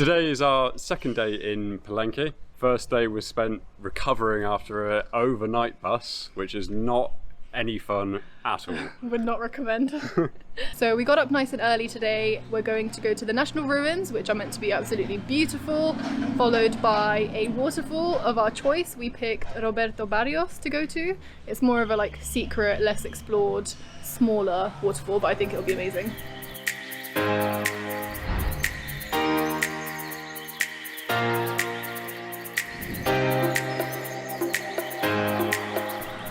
Today is our second day in Palenque. First day was spent recovering after an overnight bus, which is not any fun at all. Would not recommend. So we got up nice and early today. We're going to go to the national ruins, which are meant to be absolutely beautiful, followed by a waterfall of our choice. We picked Roberto Barrios to go to. It's more of a like secret, less explored, smaller waterfall, but I think it'll be amazing.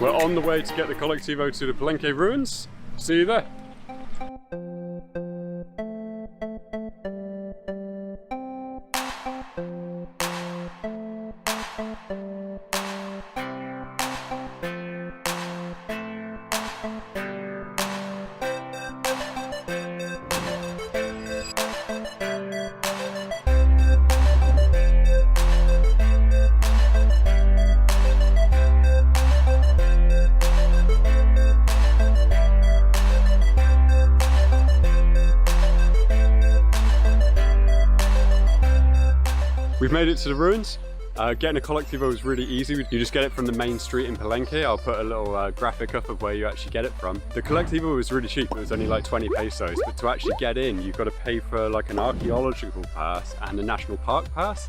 We're on the way to get the Colectivo to the Palenque ruins. See you there. We've made it to the ruins. Getting a Colectivo is really easy. You just get it from the main street in Palenque. I'll put a little graphic up of where you actually get it from. The Colectivo was really cheap. It was only like 20 pesos. But to actually get in, you've got to pay for like an archaeological pass and a national park pass.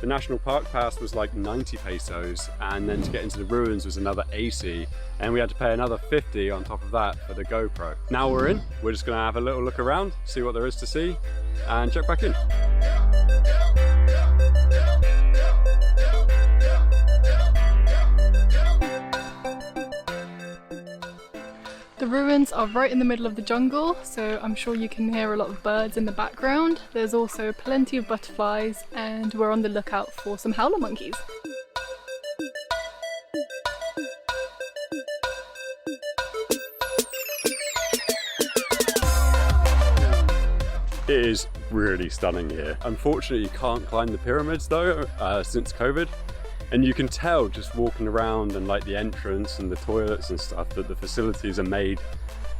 The national park pass was like 90 pesos, and then to get into the ruins was another 80, and we had to pay another 50 on top of that for the GoPro. Now we're in. We're just going to have a little look around, see what there is to see, and check back in. The ruins are right in the middle of the jungle, so I'm sure you can hear a lot of birds in the background. There's also plenty of butterflies, and we're on the lookout for some howler monkeys. It is really stunning here. Unfortunately, you can't climb the pyramids though, since COVID. And you can tell just walking around and like the entrance and the toilets and stuff that the facilities are made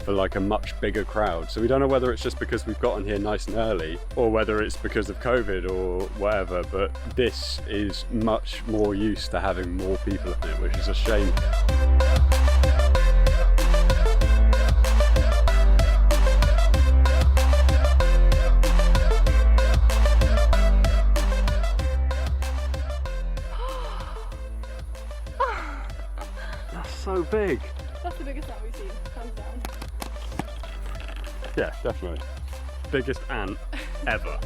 for like a much bigger crowd. So we don't know whether it's just because we've gotten here nice and early or whether it's because of COVID or whatever, but this is much more used to having more people in it, which is a shame. So big. That's the biggest ant we've seen, hands down. Yeah, definitely. Biggest ant ever.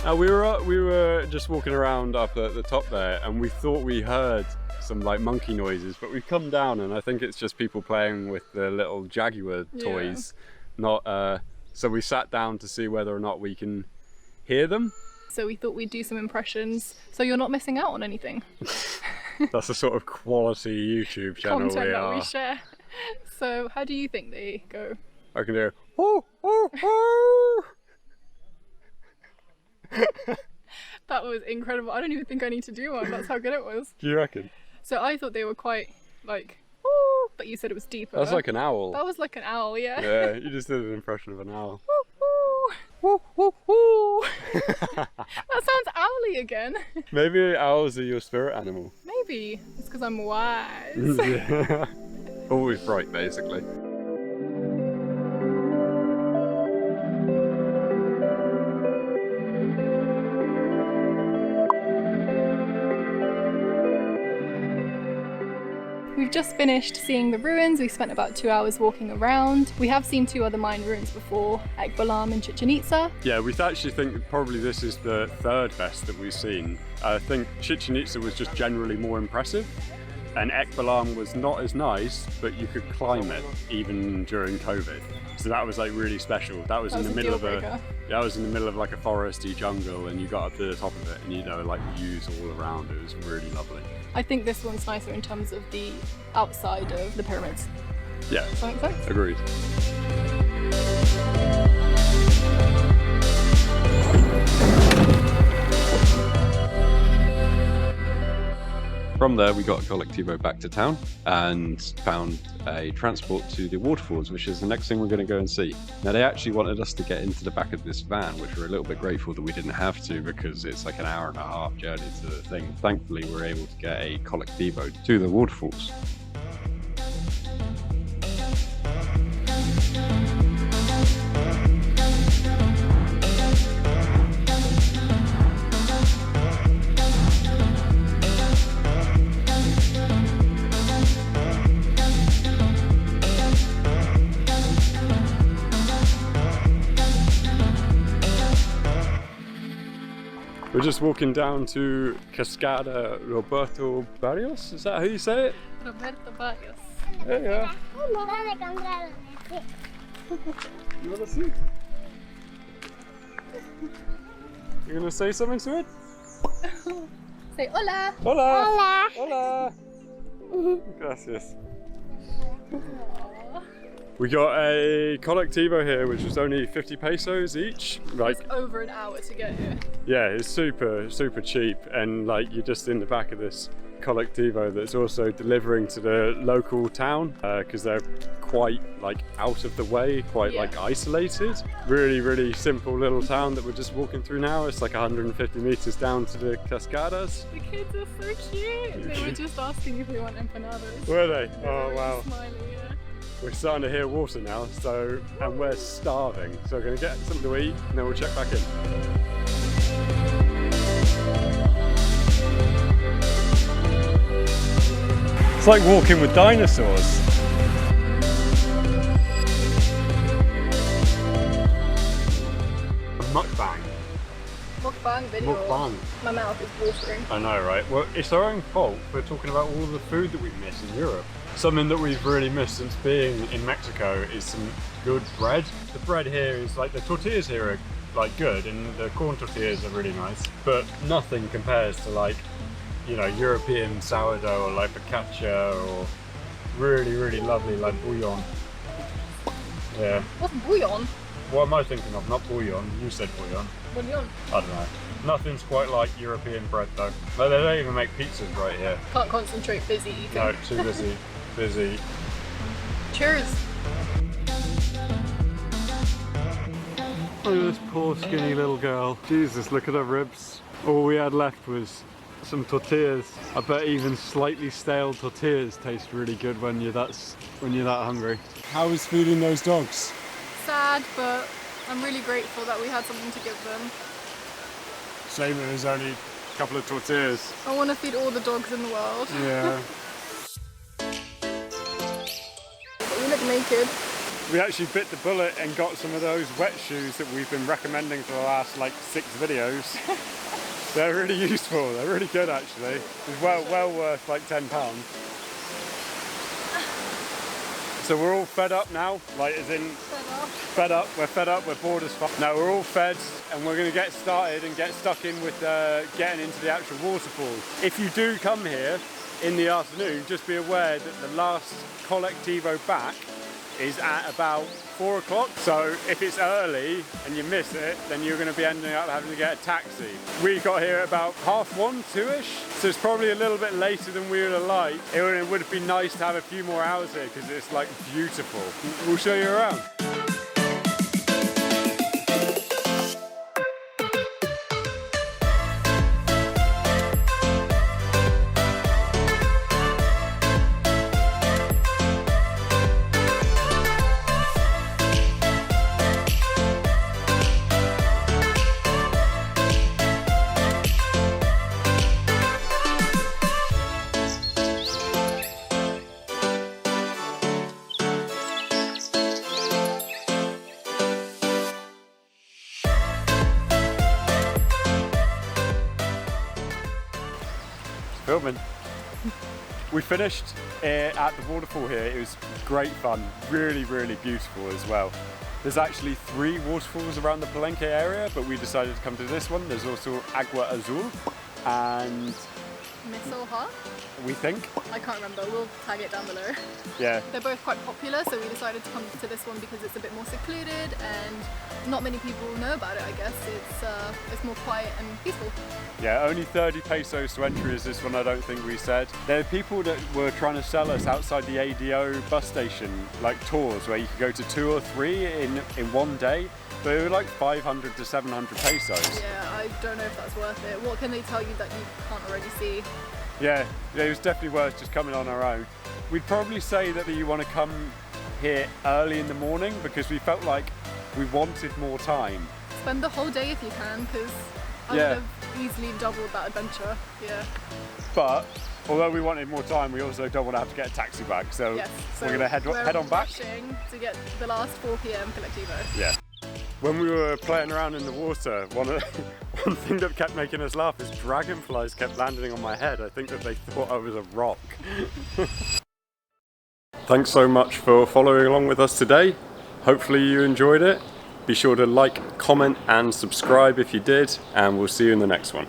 Now we were just walking around up at the top there, and we thought we heard some like monkey noises, but we've come down and I think it's just people playing with the little Jaguar toys. Yeah. So we sat down to see whether or not we can hear them. So we thought we'd do some impressions, so you're not missing out on anything. That's the sort of quality YouTube channel content that we share. So how do you think they go? I can do oh, oh, oh. That was incredible. I don't even think I need to do one. That's how good it was. Do you reckon? So I thought they were quite like, oh, but you said it was deeper. That's like an owl. That was like an owl, yeah. Yeah, you just did an impression of an owl. Woo, woo, woo. That sounds owly again. Maybe owls are your spirit animal. Maybe. It's because I'm wise. Yeah. Always bright, basically. We've just finished seeing the ruins. We spent about 2 hours walking around. We have seen 2 other Mayan ruins before, Ekbalam and Chichen Itza. Yeah, we actually think probably this is the third best that we've seen. I think Chichen Itza was just generally more impressive, and Ekbalam was not as nice, but you could climb it even during COVID. So that was like really special. That was in the middle of like a foresty jungle, and you got up to the top of it, and you know, like views all around. It was really lovely. I think this one's nicer in terms of the outside of the pyramids. Yeah. Does that make sense? Agreed. From there, we got a Colectivo back to town and found a transport to the waterfalls, which is the next thing we're going to go and see. Now, they actually wanted us to get into the back of this van, which we're a little bit grateful that we didn't have to because it's like an hour and a half journey to the thing. Thankfully, we're able to get a Colectivo to the waterfalls. We're just walking down to Cascada Roberto Barrios. Is that how you say it? Roberto Barrios. There you are. You want to see? You're going to say something to it? Say hola! Hola! Hola! Gracias. We got a Colectivo here, which was only 50 pesos each. Like, it's over an hour to get here. Yeah, it's super cheap, and like you're just in the back of this Colectivo that's also delivering to the local town because they're quite like out of the way, quite like isolated. Really simple little town that we're just walking through now. It's like 150 meters down to the Cascadas. The kids are so cute. They were just asking if we want empanadas. Were they? They were Oh wow. Smiley, yeah. We're starting to hear water now, and we're starving. So we're going to get something to eat and then we'll check back in. It's like walking with dinosaurs. Mukbang. Mukbang video. Mukbang. My mouth is watering. I know, right? Well, it's our own fault. We're talking about all the food that we miss in Europe. Something that we've really missed since being in Mexico is some good bread. The bread here is like, the tortillas here are like good, and the corn tortillas are really nice, but nothing compares to like, you know, European sourdough or like focaccia or really lovely like bouillon. Yeah. What's bouillon? What am I thinking of? Not bouillon. You said bouillon. Bouillon. I don't know. Nothing's quite like European bread though. Like, they don't even make pizzas right here. Can't concentrate, busy eating. No, too busy. Busy. Cheers. Look at this poor skinny little girl. Jesus, look at her ribs. All we had left was some tortillas. I bet even slightly stale tortillas taste really good when you're that hungry. How is feeding those dogs? Sad, but I'm really grateful that we had something to give them. Shame it was only a couple of tortillas. I want to feed all the dogs in the world. Yeah. You look naked. We actually bit the bullet and got some of those wet shoes that we've been recommending for the last like 6 videos. They're really useful. They're really good actually. It's well worth like £10. So we're all fed up now, like as in fed up, we're bored as fuck. Now we're all fed and we're going to get started and get stuck in with getting into the actual waterfalls. If you do come here in the afternoon, just be aware that the last Colectivo back is at about 4 o'clock. So if it's early and you miss it, then you're going to be ending up having to get a taxi. We got here at about 1:30, 2ish. So it's probably a little bit later than we would have liked. It would have been nice to have a few more hours here because it's like beautiful. We'll show you around. Filming. We finished at the waterfall here. It was great fun, really beautiful as well. There's actually 3 waterfalls around the Palenque area, but we decided to come to this one. There's also Agua Azul, and Misoha. we think. I can't remember, we'll tag it down below. Yeah. They're both quite popular, so we decided to come to this one because it's a bit more secluded and not many people know about it, I guess. It's more quiet and peaceful. Yeah, only 30 pesos to entry is this one, I don't think we said. There are people that were trying to sell us outside the ADO bus station, like tours where you could go to 2 or 3 in one day, but they were like 500 to 700 pesos. Yeah, I don't know if that's worth it. What can they tell you that you can't already see? Yeah, it was definitely worth just coming on our own. We'd probably say that you want to come here early in the morning because we felt like we wanted more time. Spend the whole day if you can, because I would have easily doubled that adventure. Yeah. But although we wanted more time, we also don't want to have to get a taxi back, so, Yes, we're going to head on back. Rushing to get the last 4 p.m. collectivo. Yeah. When we were playing around in the water, one thing that kept making us laugh is dragonflies kept landing on my head. I think that they thought I was a rock. Thanks so much for following along with us today. Hopefully you enjoyed it. Be sure to like, comment and subscribe if you did, and we'll see you in the next one.